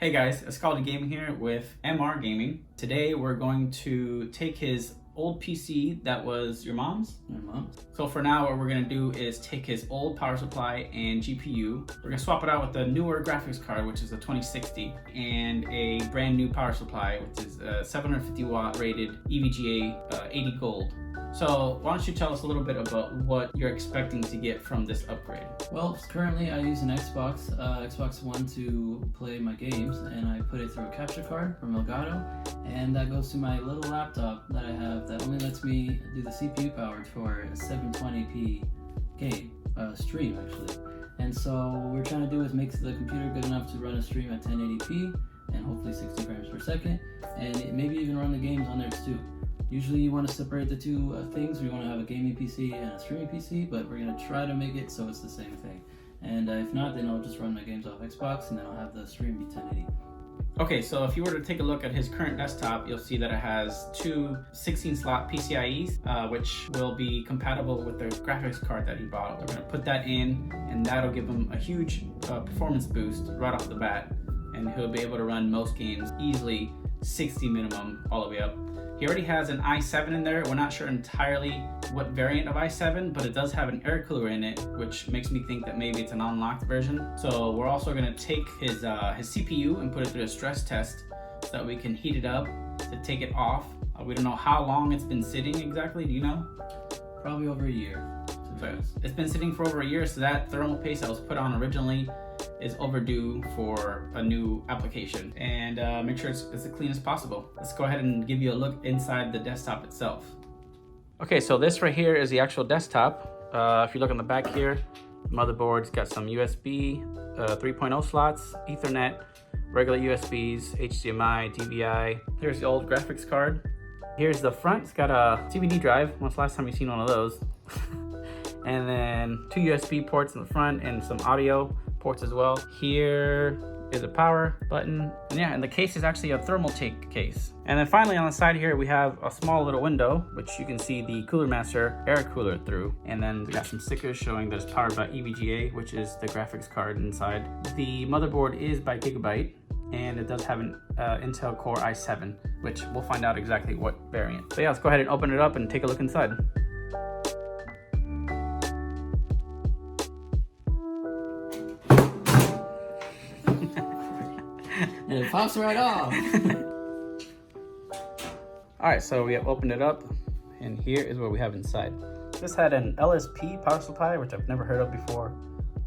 Hey guys, Untitled Gaming here with MRGaming. Today we're going to take his old PC that was your mom's? My mom's. So for now what we're going to do is take his old power supply and GPU. We're going to swap it out with a newer graphics card, which is a 2060, and a brand new power supply, which is a 750 watt rated EVGA 80 gold. So why don't you tell us a little bit about what you're expecting to get from this upgrade? Well, currently I use an Xbox One to play my games, and I put it through a capture card from Elgato, and that goes to my little laptop that I have that only lets me do the CPU powered for a 720p game, stream actually. And so what we're trying to do is make the computer good enough to run a stream at 1080p and hopefully 60 frames per second, and maybe even run the games on there too. Usually you want to separate the two things. We want to have a gaming PC and a streaming PC, but we're going to try to make it so it's the same thing. And if not, then I'll just run my games off Xbox, and then I'll have the stream be 1080. Okay, so if you were to take a look at his current desktop, you'll see that it has two 16-slot PCIe's, which will be compatible with the graphics card that he bought. We're going to put that in, and that'll give him a huge performance boost right off the bat, and he'll be able to run most games easily 60 minimum all the way up. He already has an i7 in there. We're not sure entirely what variant of i7, but it does have an air cooler in it, which makes me think that maybe it's an unlocked version. So we're also going to take his CPU and put it through a stress test so that we can heat it up to take it off. We don't know how long it's been sitting exactly. Do you know? Probably over a year. So it's been sitting for over a year, so that thermal paste that was put on originally is overdue for a new application, and make sure it's as clean as possible. Let's go ahead and give you a look inside the desktop itself. Okay, so this right here is the actual desktop. If you look on the back here, the motherboard's got some USB 3.0 slots, Ethernet, regular USBs, HDMI, DVI. Here's the old graphics card. Here's the front. It's got a DVD drive. When's the last time you've seen one of those? And then two USB ports in the front and some audio ports as well. Here is a power button, and yeah, and the case is actually a thermal take case. And then finally on the side here we have a small little window which you can see the Cooler Master air cooler through, and then we got some stickers showing that it's powered by EVGA, which is the graphics card inside. The motherboard is by Gigabyte, and it does have an Intel Core i7, which we'll find out exactly what variant. So yeah, let's go ahead and open it up and take a look inside. And it pops right off. Alright, so we have opened it up, and here is what we have inside. This had an LSP power supply, which I've never heard of before.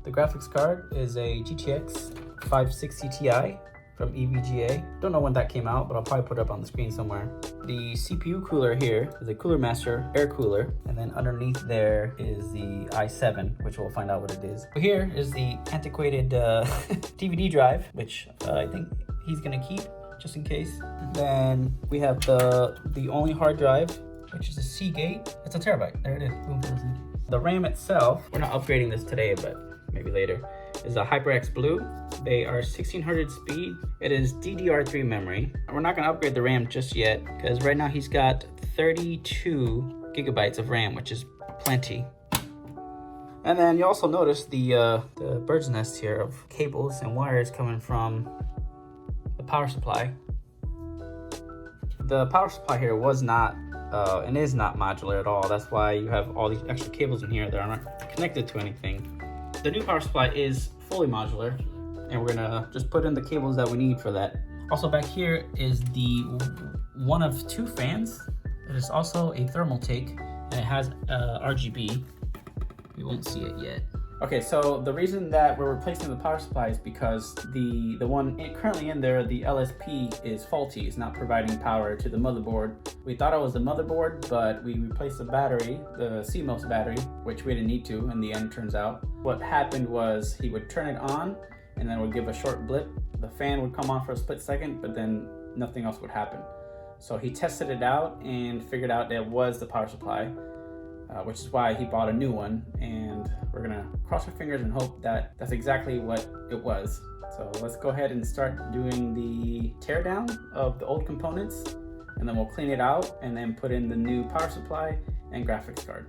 The graphics card is a GTX 560 Ti from EVGA. Don't know when that came out, but I'll probably put it up on the screen somewhere. The CPU cooler here is a Cooler Master air cooler, and then underneath there is the i7, which we'll find out what it is. Here is the antiquated DVD drive, which I think he's gonna keep just in case. Then we have the only hard drive, which is a Seagate. It's a terabyte. There it is. Boom. The RAM itself, we're not upgrading this today, but maybe later, is a HyperX Blue. They are 1600 speed. It is DDR3 memory. We're not gonna upgrade the RAM just yet, because right now he's got 32 gigabytes of RAM, which is plenty. And then you also notice the bird's nest here of cables and wires coming from the power supply. The power supply here was not and is not modular at all. That's why you have all these extra cables in here that aren't connected to anything. The new power supply is fully modular, and we're gonna just put in the cables that we need for that. Also back here is the one of two fans. It is also a thermal take, and it has RGB. You won't see it yet. Okay, so the reason that we're replacing the power supply is because the one currently in there, the LSP, is faulty. It's not providing power to the motherboard. We thought it was the motherboard, but we replaced the battery, the CMOS battery, which we didn't need to in the end, turns out. What happened was he would turn it on, and then it would give a short blip. The fan would come on for a split second, but then nothing else would happen. So he tested it out and figured out that it was the power supply, which is why he bought a new one, and we're gonna cross our fingers and hope that that's exactly what it was. So let's go ahead and start doing the teardown of the old components, and then we'll clean it out and then put in the new power supply and graphics card.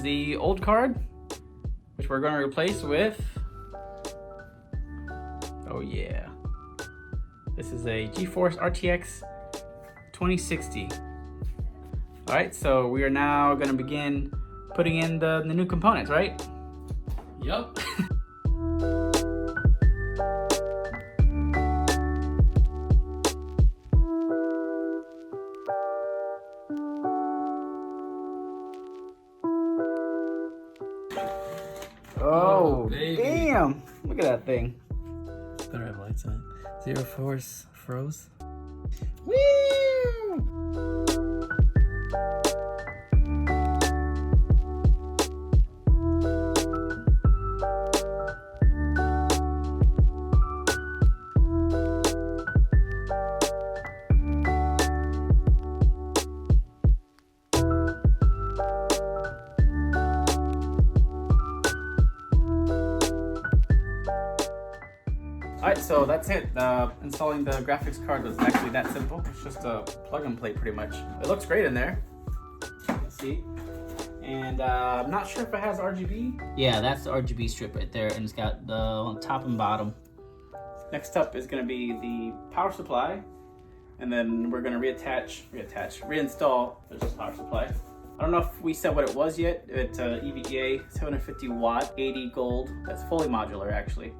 is the old card, which we're going to replace with, oh yeah, this is a GeForce RTX 2060. All right, so we are now going to begin putting in the new components, right? Yup. Oh, baby. Damn. Look at that thing. Better have lights on. Zero Force froze. Woo! Alright, so that's it. Installing the graphics card was actually that simple. It's just a plug and play pretty much. It looks great in there. Let's see. And I'm not sure if it has RGB. Yeah, that's the RGB strip right there, and it's got the top and bottom. Next up is going to be the power supply, and then we're going to reinstall the power supply. I don't know if we said what it was yet. It's EVGA 750 watt, 80 gold. That's fully modular actually.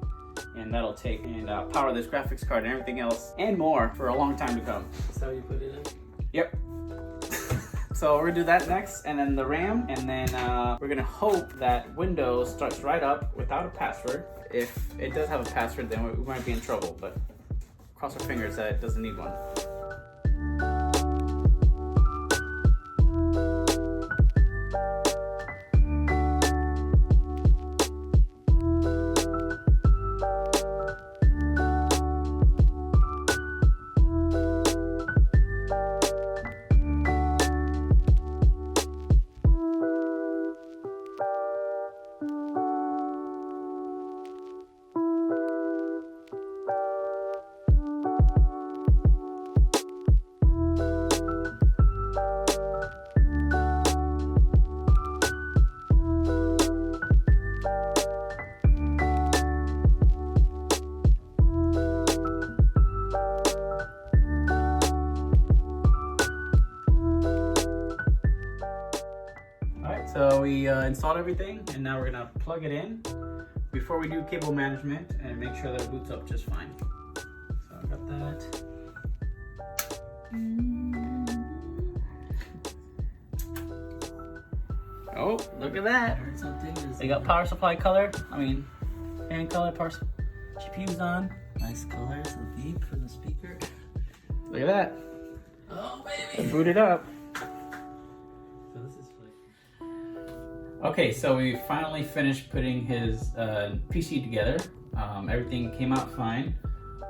And that'll take and power this graphics card and everything else and more for a long time to come. That's how you put it in? Yep. So we're gonna do that next, and then the RAM, and then we're gonna hope that Windows starts right up without a password. If it does have a password, then we might be in trouble, but cross our fingers that it doesn't need one. So we installed everything, and now we're gonna plug it in before we do cable management and make sure that it boots up just fine. So I got that. Oh, look at that. They got power supply color. Fan color, GPU's on. Nice colors, the beep for the speaker. Look at that. Oh, baby. Boot it up. So this is Okay, so we finally finished putting his PC together. Everything came out fine.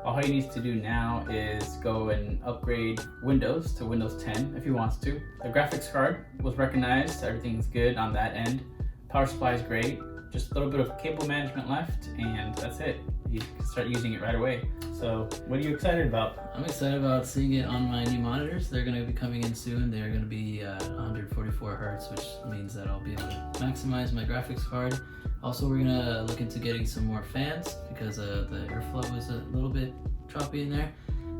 All he needs to do now is go and upgrade Windows to Windows 10 if he wants to. The graphics card was recognized, everything's good on that end. Power supply is great. Just a little bit of cable management left, and that's it. You can start using it right away. So, what are you excited about? I'm excited about seeing it on my new monitors. They're going to be coming in soon. They're going to be 144 hertz, which means that I'll be able to maximize my graphics card. Also, we're going to look into getting some more fans because the airflow is a little bit choppy in there.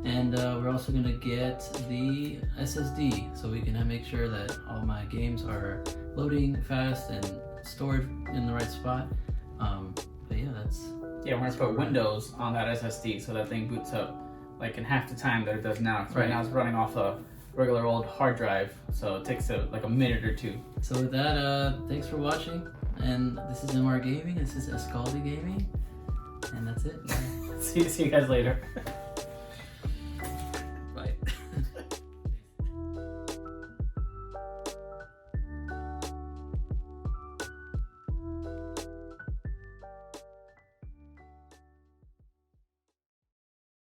And we're also going to get the SSD so we can make sure that all my games are loading fast and stored in the right spot. But yeah, we're gonna put Windows on that SSD so that thing boots up like in half the time that it does now. Right now it's running off a regular old hard drive, so it takes like a minute or two. So with that, thanks for watching, and this is MRGaming, this is Escaldi Gaming, and that's it. See you guys later.